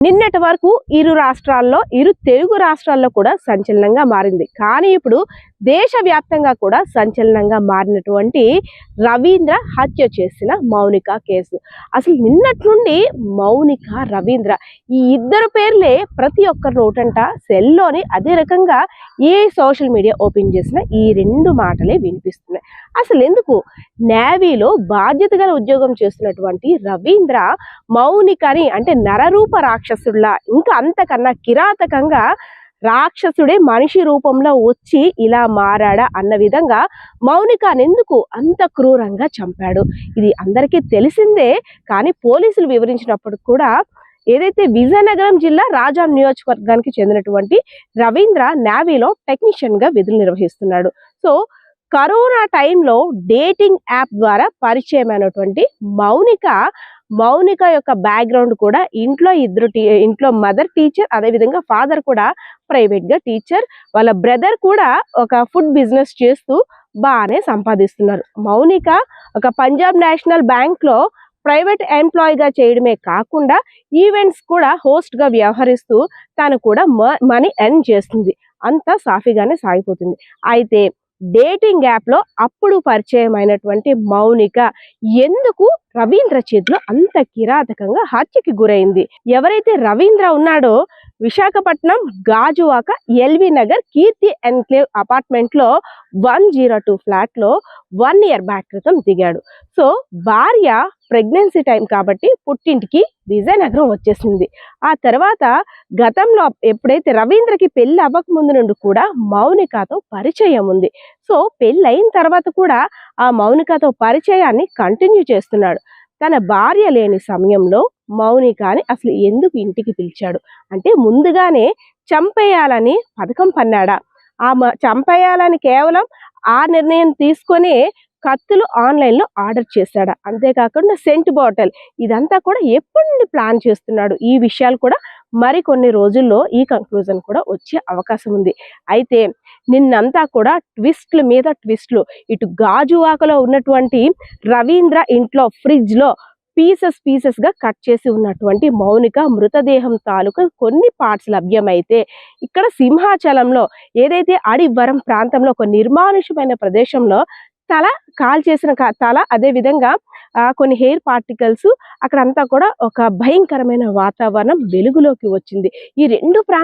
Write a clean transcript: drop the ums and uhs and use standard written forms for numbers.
నిన్నటి వరకు ఇరు తెలుగు రాష్ట్రాల్లో కూడా సంచలనంగా మారింది. కానీ ఇప్పుడు దేశవ్యాప్తంగా కూడా సంచలనంగా మారినటువంటి రవీంద్ర హత్య చేసిన మౌనిక కేసు. అసలు నిన్నటి నుండి మౌనిక, రవీంద్ర ఈ ఇద్దరు పేర్లే ప్రతి ఒక్కరి నోటంట సెల్లోని అదే రకంగా ఏ సోషల్ మీడియా ఓపెన్ చేసినా ఈ రెండు మాటలే వినిపిస్తున్నాయి. అసలు ఎందుకు నేవీలో బాధ్యత గల ఉద్యోగం చేస్తున్నటువంటి రవీంద్ర మౌనికని అంటే నరరూప రాక్షసుడిలా ఇంకా అంతకన్నా కిరాతకంగా రాక్షసుడే మనిషి రూపంలో వచ్చి ఇలా మారాడా అన్న విధంగా మౌనికని ఎందుకు అంత క్రూరంగా చంపాడు? ఇది అందరికీ తెలిసిందే. కానీ పోలీసులు వివరించినప్పుడు కూడా ఏదైతే విజయనగరం జిల్లా రాజాం నియోజకవర్గానికి చెందినటువంటి రవీంద్ర నేవీలో టెక్నీషియన్ గా విధులు నిర్వహిస్తున్నాడు. సో కరోనా టైంలో డేటింగ్ యాప్ ద్వారా పరిచయమైనటువంటి మౌనిక యొక్క బ్యాక్గ్రౌండ్ కూడా ఇంట్లో మదర్ టీచర్, అదేవిధంగా ఫాదర్ కూడా ప్రైవేట్ గా టీచర్, వాళ్ళ బ్రదర్ కూడా ఒక ఫుడ్ బిజినెస్ చేస్తూ బాగానే సంపాదిస్తున్నారు. మౌనిక ఒక పంజాబ్ నేషనల్ బ్యాంక్ లో ప్రైవేట్ ఎంప్లాయీగా చేయడమే కాకుండా ఈవెంట్స్ కూడా హోస్ట్ గా వ్యవహరిస్తూ తను కూడా మనీ ఎర్న్ చేస్తుంది. అంతా సాఫీగానే సాగిపోతుంది. అయితే డేటింగ్ యాప్ లో అప్పుడు పరిచయం అయినటువంటి మౌనిక ఎందుకు రవీంద్ర చేతిలో అంత కిరాతకంగా హత్యకి గురైంది? ఎవరైతే రవీంద్ర ఉన్నాడో విశాఖపట్నం గాజువాక ఎల్వి నగర్ కీర్తి ఎన్క్లేవ్ అపార్ట్మెంట్ లో 102 ఫ్లాట్ లో 1 year బ్యాక్ క్రితం దిగాడు. సో భార్య ప్రెగ్నెన్సీ టైం కాబట్టి పుట్టింటికి విజయనగరం వచ్చేసింది. ఆ తర్వాత గతంలో ఎప్పుడైతే రవీంద్రకి పెళ్లి అవ్వక ముందు నుండి కూడా మౌనికతో పరిచయం ఉంది. సో పెళ్ళైన తర్వాత కూడా ఆ మౌనికతో పరిచయాన్ని కంటిన్యూ చేస్తున్నాడు. తన భార్య లేని సమయంలో మౌనికని అసలు ఎందుకు ఇంటికి పిలిచాడు అంటే ముందుగానే చంపేయాలని పథకం పన్నాడా? చంపేయాలని కేవలం ఆ నిర్ణయం తీసుకొని కత్తులు ఆన్లైన్లో ఆర్డర్ చేశాడా? అంతేకాకుండా సెంట్ బాటిల్ ఇదంతా కూడా ఎప్పటి నుండి ప్లాన్ చేస్తున్నాడు? ఈ విషయాలు కూడా మరికొన్ని రోజుల్లో ఈ కంక్లూజన్ కూడా వచ్చే అవకాశం ఉంది. అయితే నిన్నంతా కూడా ట్విస్ట్ల మీద ట్విస్ట్లు. ఇటు గాజువాకలో ఉన్నటువంటి రవీంద్ర ఇంట్లో ఫ్రిడ్జ్ లో పీసెస్ గా కట్ చేసి ఉన్నటువంటి మౌనిక మృతదేహం తాలూకా కొన్ని పార్ట్స్ లభ్యమైతే ఇక్కడ సింహాచలంలో ఏదైతే అడివరం ప్రాంతంలో ఒక నిర్మానుషమైన ప్రదేశంలో కాల్ చేసిన తల, అదే విధంగా కొన్ని హెయిర్ పార్టికల్స్ అక్కడంతా కూడా ఒక భయంకరమైన వాతావరణం వెలుగులోకి వచ్చింది. ఈ రెండు